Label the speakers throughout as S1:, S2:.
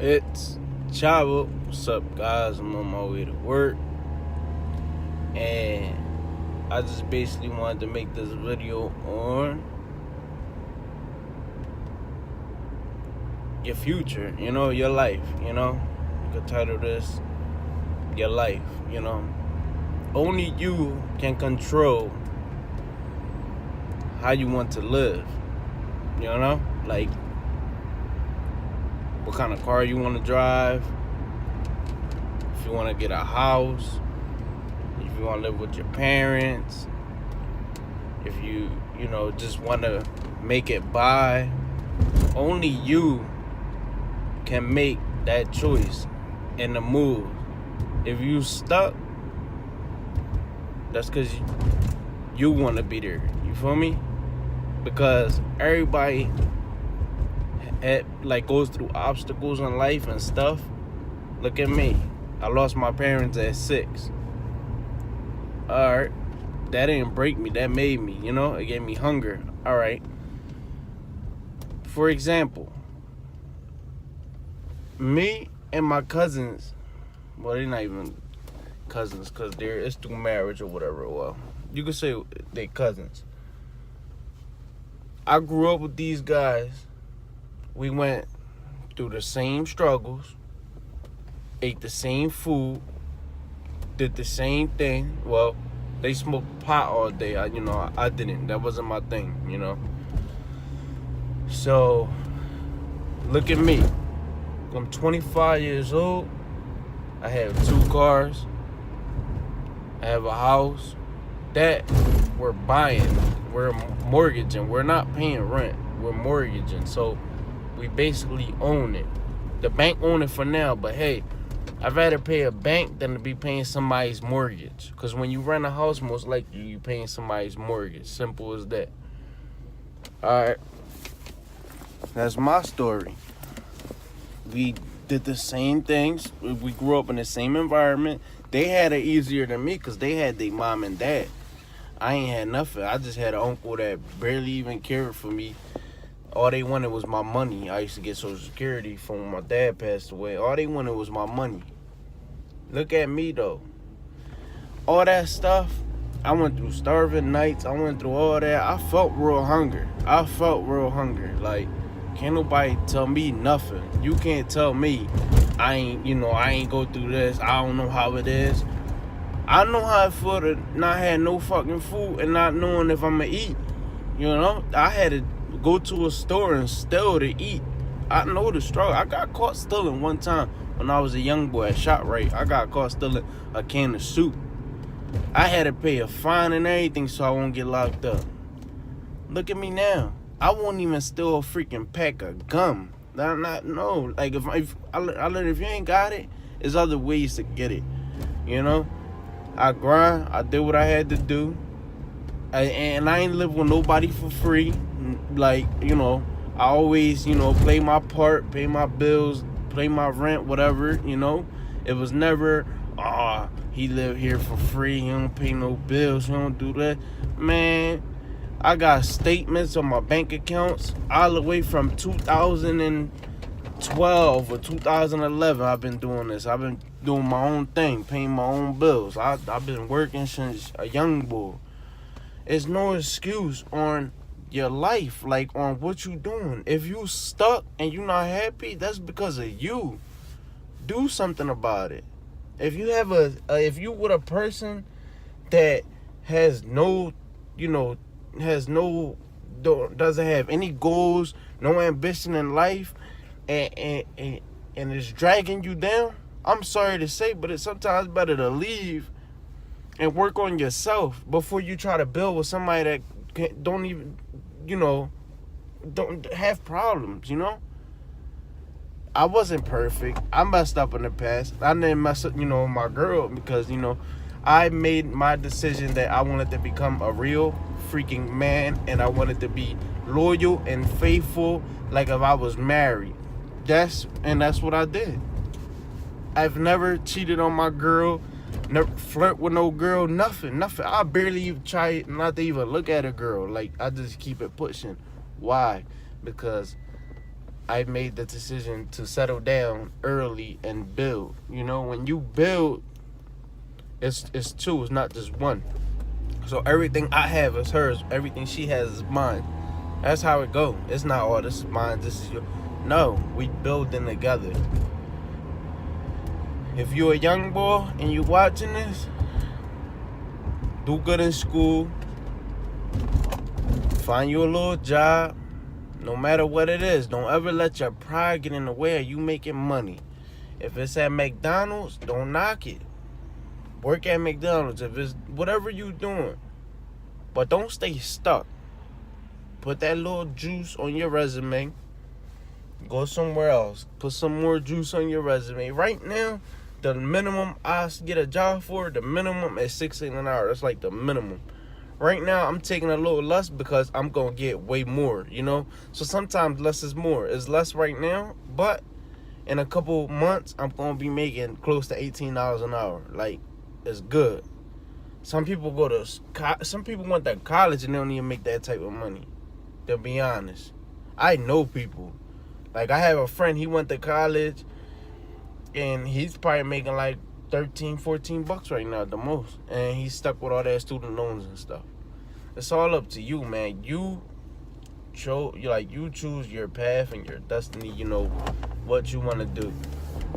S1: It's Chavo. What's up, guys? I'm on my way to work, and I just basically wanted to make this video on your future, your life, You could title this Your Life, Only you can control how you want to live, Like, what kind of car you want to drive, if you want to get a house, if you want to live with your parents, if you just want to make it by. Only you can make that choice and the move. If you stuck, that's because you want to be there. You feel me? Because everybody goes through obstacles in life and stuff. Look at me. I lost my parents at 6. Alright. That didn't break me. That made me, It gave me hunger. Alright. For example, me and my cousins, well, they're not even cousins because it's through marriage or whatever. Well, you could say they're cousins. I grew up with these guys. We went through the same struggles, ate the same food, did the same thing. Well, they smoked pot all day. I didn't. That wasn't my thing, So, look at me. I'm 25 years old. I have 2 cars. I have a house that we're buying. We're mortgaging. We're not paying rent. We're mortgaging. So, we basically own it. The bank own it for now, but hey, I'd rather pay a bank than to be paying somebody's mortgage. Because when you rent a house, most likely you're paying somebody's mortgage. Simple as that. Alright. That's my story. We did the same things. We grew up in the same environment. They had it easier than me because they had their mom and dad. I ain't had nothing. I just had an uncle that barely even cared for me. All they wanted was my money. I used to get Social Security from when my dad passed away. All they wanted was my money. Look at me, though. All that stuff, I went through starving nights. I went through all that. I felt real hunger. Like, can't nobody tell me nothing. You can't tell me I ain't go through this. I don't know how it is. I know how it feel to not have no fucking food and not knowing if I'm going to eat. I had to go to a store and steal to eat. I know the struggle. I got caught stealing one time when I was a young boy at ShopRite. I got caught stealing a can of soup. I had to pay a fine and everything so I won't get locked up. Look at me now. I won't even steal a freaking pack of gum. No. Like, if you ain't got it, there's other ways to get it. I grind. I did what I had to do. And I ain't live with nobody for free. Like, I always, play my part, pay my bills, pay my rent, whatever, It was never, he live here for free, he don't pay no bills, he don't do that. Man, I got statements on my bank accounts all the way from 2012 or 2011. I've been doing this. I've been doing my own thing, paying my own bills. I've been working since a young boy. It's no excuse on your life, like on what you doing. If you stuck and you not happy, that's because of you. Do something about it. If you have if you with a person that has no, doesn't have any goals, no ambition in life, and it's dragging you down, I'm sorry to say, but it's sometimes better to leave and work on yourself before you try to build with somebody that don't even, don't have problems, I wasn't perfect. I messed up in the past. I didn't mess up, my girl, because, I made my decision that I wanted to become a real freaking man, and I wanted to be loyal and faithful like if I was married. That's what I did. I've never cheated on my girl. Never flirt with no girl, nothing. I barely even try not to even look at a girl. Like, I just keep it pushing. Why? Because I made the decision to settle down early and build. You know, when you build, it's two, it's not just one. So everything I have is hers, everything she has is mine. That's how it go. It's not, oh, this is mine, this is yours. No, we building together. If you're a young boy and you watching this, do good in school, find you a little job, no matter what it is. Don't ever let your pride get in the way of you making money. If it's at McDonald's, don't knock it. Work at McDonald's if it's whatever you doing. But don't stay stuck. Put that little juice on your resume. Go somewhere else. Put some more juice on your resume. Right now, the minimum I get a job for, the minimum is $16 an hour. That's like the minimum. Right now, I'm taking a little less because I'm going to get way more, you know? So sometimes less is more. It's less right now, but in a couple months, I'm going to be making close to $18 an hour. Like, it's good. Some people some people went to college and they don't even make that type of money, to be honest. I know people. Like, I have a friend, he went to college, and he's probably making like 13, 14 bucks right now at the most. And he's stuck with all that student loans and stuff. It's all up to you, man. You choose your path and your destiny, you know, what you want to do.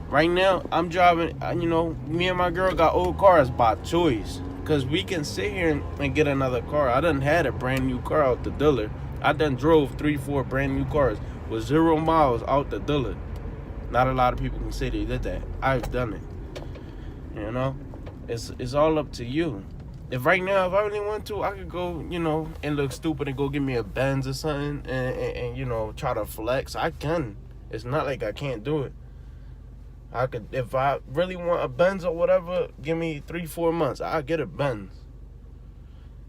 S1: Right now, I'm driving, you know, me and my girl got old cars by choice. Because we can sit here and get another car. I done had a brand new car out the dealer. I done drove 3-4 brand new cars with 0 miles out the dealer. Not a lot of people can say they did that. I've done it. You know? It's all up to you. If right now, if I really want to, I could go, you know, and look stupid and go get me a Benz or something and you know, try to flex. I can. It's not like I can't do it. I could, if I really want a Benz or whatever, give me 3-4 months. I'll get a Benz.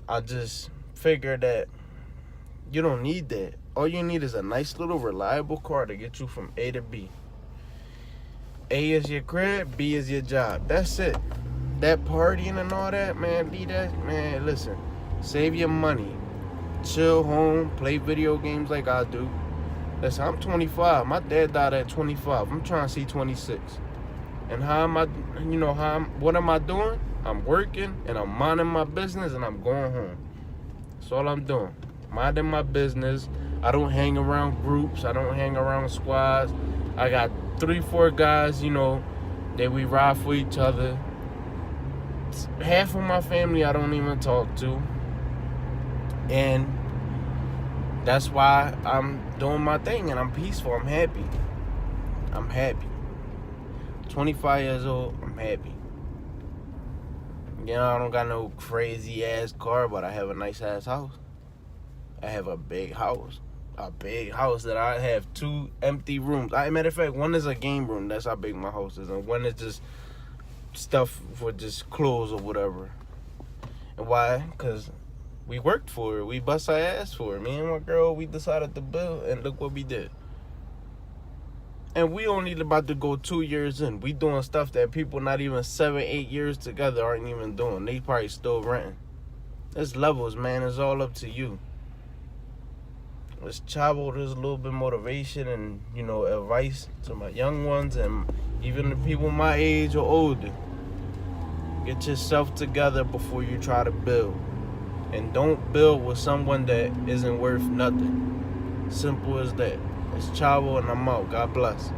S1: I just figure that you don't need that. All you need is a nice little reliable car to get you from A to B. A is your crib, B is your job. That's it. That partying and all that, man, leave that, man, listen. Save your money. Chill home, play video games like I do. Listen, I'm 25. My dad died at 25. I'm trying to see 26. And what am I doing? I'm working and I'm minding my business and I'm going home. That's all I'm doing. Minding my business. I don't hang around groups. I don't hang around squads. I got 3-4 guys, you know, that we ride for each other. Half of my family I don't even talk to. And that's why I'm doing my thing and I'm peaceful. I'm happy. 25 years old, I'm happy. You know, I don't got no crazy ass car, but I have a nice ass house. I have a big house. A big house that I have 2 empty rooms. Matter of fact, one is a game room. That's how big my house is. And one is just stuff for just clothes or whatever. And why? Because we worked for it. We bust our ass for it. Me and my girl, we decided to build, and look what we did. And we only about to go 2 years in. We doing stuff that people not even 7-8 years together aren't even doing. They probably still renting. There's levels, man. It's all up to you. Let's chavo. There's a little bit of motivation and, you know, advice to my young ones and even the people my age or older. Get yourself together before you try to build. And don't build with someone that isn't worth nothing. Simple as that. It's Chavo and I'm out. God bless.